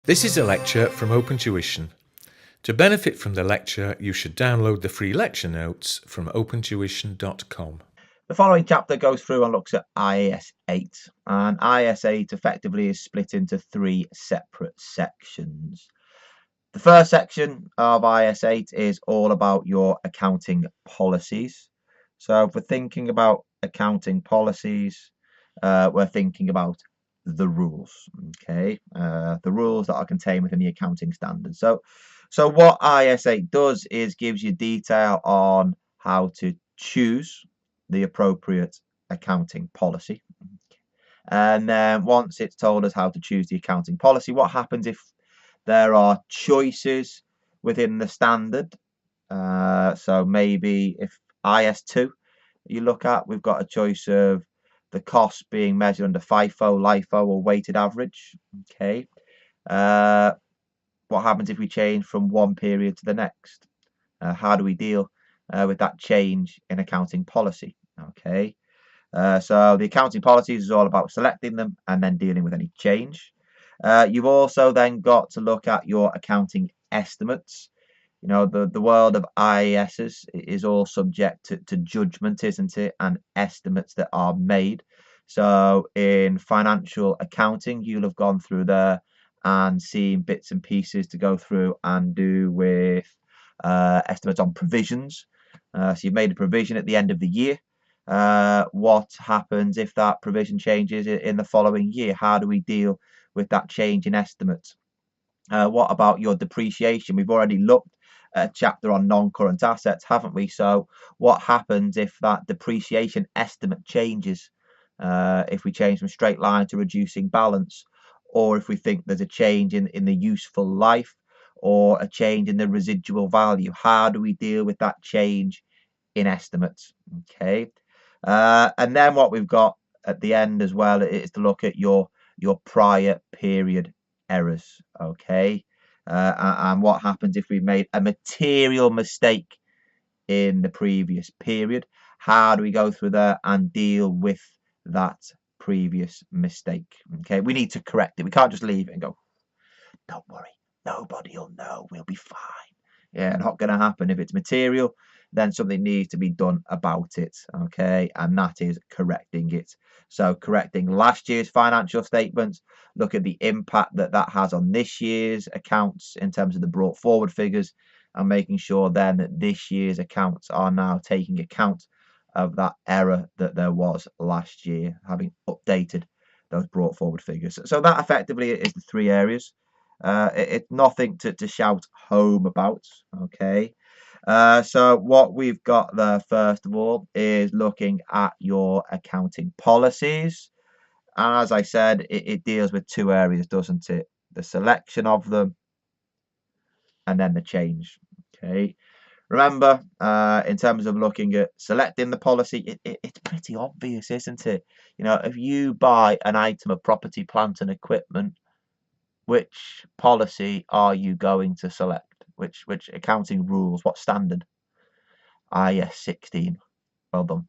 This is a lecture from OpenTuition. To benefit from the lecture, you should download the free lecture notes from opentuition.com. The following chapter goes through and looks at IAS 8, and IAS 8 effectively is split into three separate sections. The first section of IAS 8 is all about your accounting policies. So if we're thinking about accounting policies, we're thinking about the rules, okay? The rules that are contained within the accounting standards. So what IAS 8 does is gives you detail on how to choose the appropriate accounting policy. And then once it's told us how to choose the accounting policy, what happens if there are choices within the standard? So maybe if IAS 2 you look at, we've got a choice of the cost being measured under FIFO, LIFO, or weighted average. Okay. What happens if we change from one period to the next? How do we deal with that change in accounting policy? Okay. So the accounting policies is all about selecting them and then dealing with any change. You've also then got to look at your accounting estimates. You know, the world of IASs is all subject to judgment, isn't it? And estimates that are made. So in financial accounting, you'll have gone through there and seen bits and pieces to go through and do with estimates on provisions. So you've made a provision at the end of the year. What happens if that provision changes in the following year? How do we deal with that change in estimates? What about your depreciation? We've already looked at a chapter on non-current assets, haven't we? So what happens if that depreciation estimate changes? If we change from straight line to reducing balance, or if we think there's a change in the useful life or a change in the residual value, how do we deal with that change in estimates? Okay. And then what we've got at the end as well is to look at your prior period errors. Okay. And what happens if we made a material mistake in the previous period? How do we go through there and deal with that previous mistake? Okay, we need to correct it. We can't just leave it and go, don't worry, nobody will know, we'll be fine. Yeah, not going to happen. If it's material, then something needs to be done about it. Okay, and that is correcting it. So correcting last year's financial statements, look at the impact that has on this year's accounts in terms of the brought forward figures, and making sure then that this year's accounts are now taking account of that error that there was last year, having updated those brought forward figures. So that effectively is the three areas. It's nothing to shout home about. Okay. So what we've got there, first of all, is looking at your accounting policies. And as I said, it deals with two areas, doesn't it? The selection of them and then the change. Okay. Remember, in terms of looking at selecting the policy, it's pretty obvious, isn't it? You know, if you buy an item of property, plant and equipment, which policy are you going to select? Which accounting rules? What standard? IAS 16. Well done.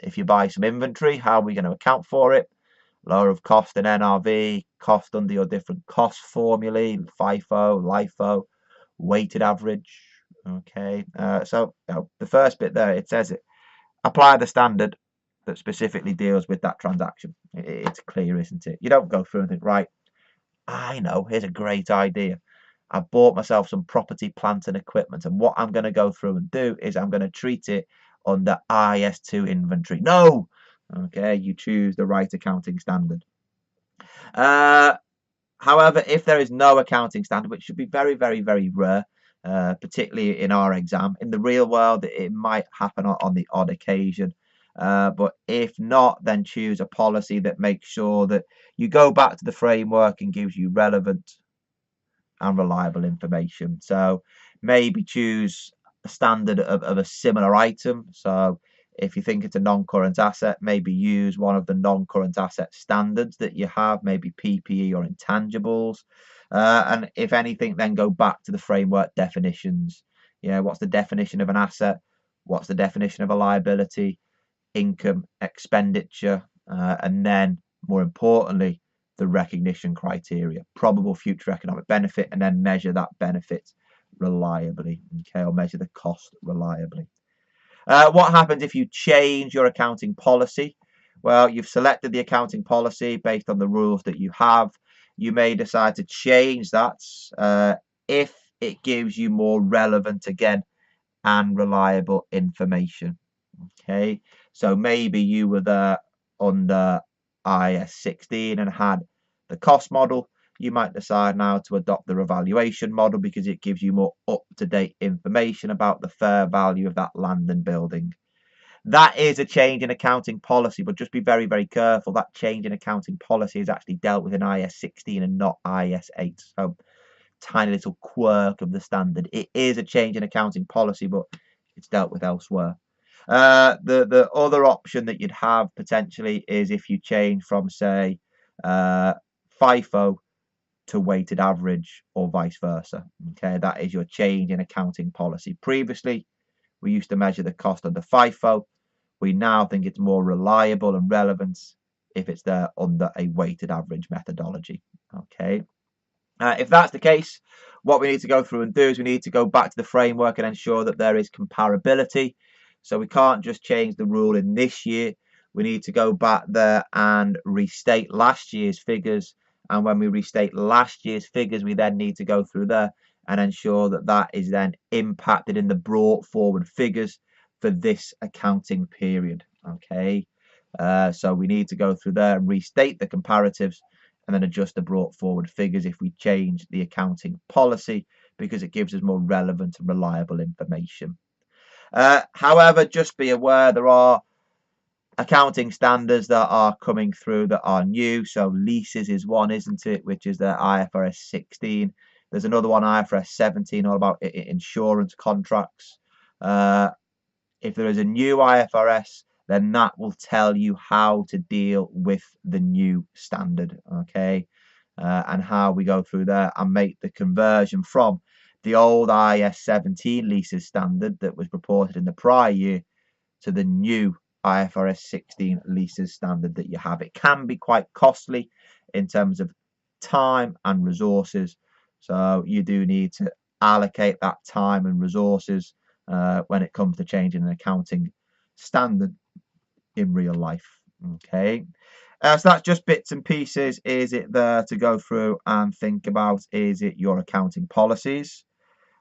If you buy some inventory, how are we going to account for it? Lower of cost and NRV, cost under your different cost formulae, FIFO, LIFO, weighted average. Okay, so the first bit there, it says it. Apply the standard that specifically deals with that transaction. It's clear, isn't it? You don't go through and think, right, I know, here's a great idea. I bought myself some property, plant and equipment, and what I'm going to go through and do is I'm going to treat it under IAS 2 inventory. No! Okay, you choose the right accounting standard. However, if there is no accounting standard, which should be very, very, very rare, particularly in our exam, in the real world, it might happen on the odd occasion. But if not, then choose a policy that makes sure that you go back to the framework and gives you relevant and reliable information. So maybe choose a standard of a similar item. So if you think it's a non-current asset, maybe use one of the non-current asset standards that you have, maybe PPE or intangibles. And if anything, then go back to the framework definitions. Yeah, what's the definition of an asset? What's the definition of a liability? Income, expenditure, and then more importantly, the recognition criteria, probable future economic benefit, and then measure that benefit reliably, okay, or measure the cost reliably. What happens if you change your accounting policy? Well, you've selected the accounting policy based on the rules that you have. You may decide to change that if it gives you more relevant, again, and reliable information. Okay, so maybe you were there under IAS 16 and had the cost model. You might decide now to adopt the revaluation model because it gives you more up-to-date information about the fair value of that land and building. That is a change in accounting policy, but just be very, very careful. That change in accounting policy is actually dealt with in IAS 16 and not IAS 8. So tiny little quirk of the standard. It is a change in accounting policy, but it's dealt with elsewhere. The other option that you'd have potentially is if you change from, say, FIFO to weighted average or vice versa. Okay, that is your change in accounting policy. Previously, we used to measure the cost under FIFO. We now think it's more reliable and relevant if it's there under a weighted average methodology. Okay. If that's the case, what we need to go through and do is we need to go back to the framework and ensure that there is comparability. So we can't just change the rule in this year. We need to go back there and restate last year's figures. And when we restate last year's figures, we then need to go through there and ensure that that is then impacted in the brought forward figures for this accounting period. Okay, so we need to go through there and restate the comparatives and then adjust the brought forward figures if we change the accounting policy because it gives us more relevant and reliable information. However, just be aware there are accounting standards that are coming through that are new. So leases is one, isn't it, which is the IFRS 16. There's another one, IFRS 17, all about insurance contracts. If there is a new IFRS, then that will tell you how to deal with the new standard, okay, and how we go through there and make the conversion from the old IAS 17 leases standard that was reported in the prior year to the new IFRS 16 leases standard that you have. It can be quite costly in terms of time and resources, so you do need to allocate that time and resources when it comes to changing an accounting standard in real life. Okay, so that's just bits and pieces. Is it there to go through and think about? Is it your accounting policies?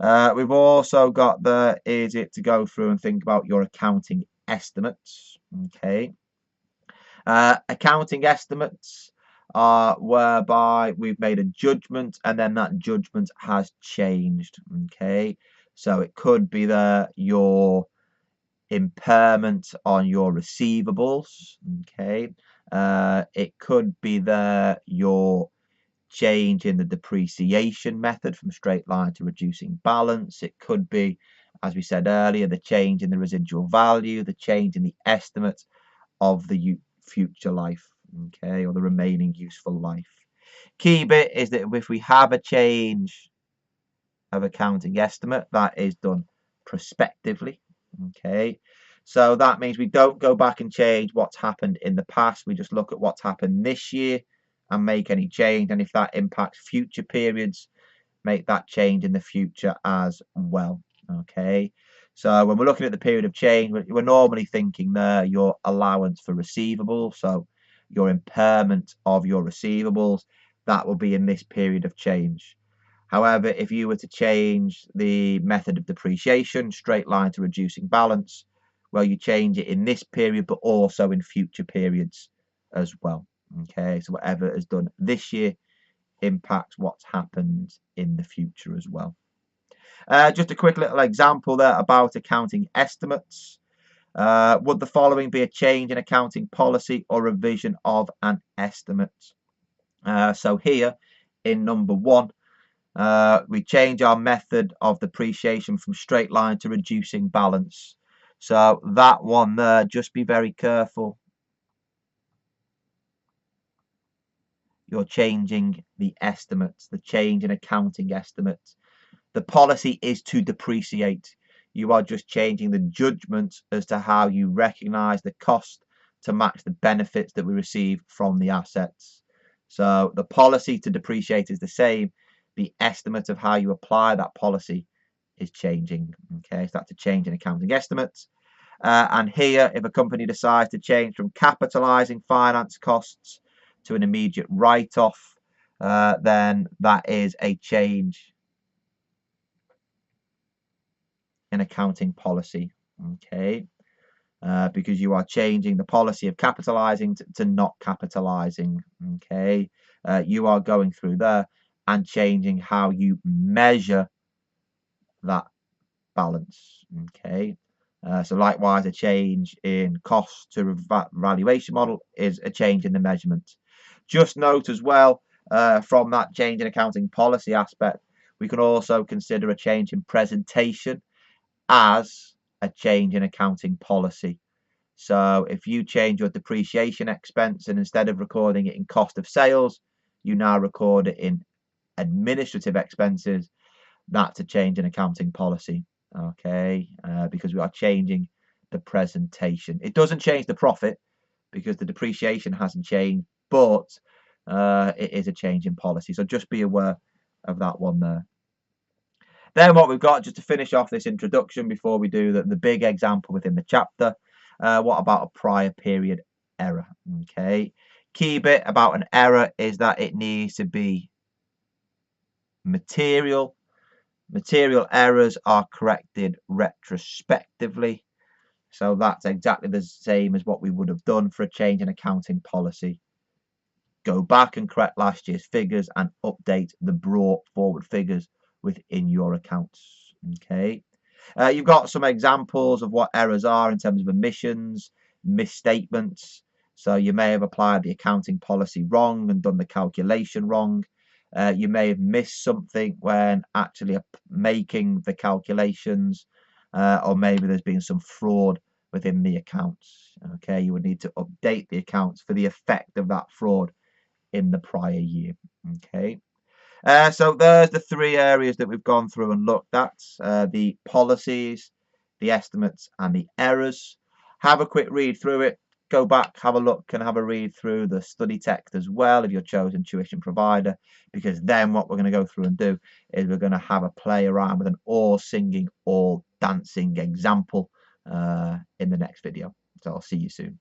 We've also got the is it to go through and think about your accounting estimates. Okay, accounting estimates are whereby we've made a judgment and then that judgment has changed. Okay, so it could be your impairment on your receivables. Okay, it could be your change in the depreciation method from straight line to reducing balance. It could be, as we said earlier, the change in the residual value, the change in the estimate of the future life, okay, or the remaining useful life. Key bit is that if we have a change of accounting estimate, that is done prospectively. Okay, so that means we don't go back and change what's happened in the past. We just look at what's happened this year and make any change, and if that impacts future periods, make that change in the future as well. Okay, so when we're looking at the period of change, we're normally thinking there your allowance for receivables, so your impairment of your receivables, that will be in this period of change. However, if you were to change the method of depreciation, straight line to reducing balance, well, you change it in this period, but also in future periods as well. Okay, so whatever is done this year impacts what's happened in the future as well. Just a quick little example there about accounting estimates. Would the following be a change in accounting policy or revision of an estimate? So here in number 1, we change our method of depreciation from straight line to reducing balance. So that one there, just be very careful. You're changing the estimates, the change in accounting estimates. The policy is to depreciate. You are just changing the judgment as to how you recognize the cost to match the benefits that we receive from the assets. So the policy to depreciate is the same. The estimate of how you apply that policy is changing. Okay, so that's a change in accounting estimates. And here, if a company decides to change from capitalizing finance costs to an immediate write-off, then that is a change in accounting policy. Okay, because you are changing the policy of capitalizing to not capitalizing. Okay, you are going through there and changing how you measure that balance. Okay, so likewise, a change in cost to valuation model is a change in the measurement. Just note as well, from that change in accounting policy aspect, we can also consider a change in presentation as a change in accounting policy. So if you change your depreciation expense and instead of recording it in cost of sales, you now record it in administrative expenses, that's a change in accounting policy. Okay, because we are changing the presentation. It doesn't change the profit because the depreciation hasn't changed, but it is a change in policy. So just be aware of that one there. Then what we've got, just to finish off this introduction before we do the big example within the chapter, what about a prior period error? Okay, key bit about an error is that it needs to be material. Material errors are corrected retrospectively. So that's exactly the same as what we would have done for a change in accounting policy. Go back and correct last year's figures and update the brought forward figures within your accounts. Okay. You've got some examples of what errors are in terms of omissions, misstatements. So you may have applied the accounting policy wrong and done the calculation wrong. You may have missed something when actually making the calculations, or maybe there's been some fraud within the accounts. Okay, you would need to update the accounts for the effect of that fraud in the prior year. Okay, so there's the three areas that we've gone through and looked at: the policies, the estimates, and the errors. Have a quick read through it. Go back, have a look, and have a read through the study text as well of your chosen tuition provider, because then what we're going to go through and do is we're going to have a play around with an all singing, all dancing example in the next video. So I'll see you soon.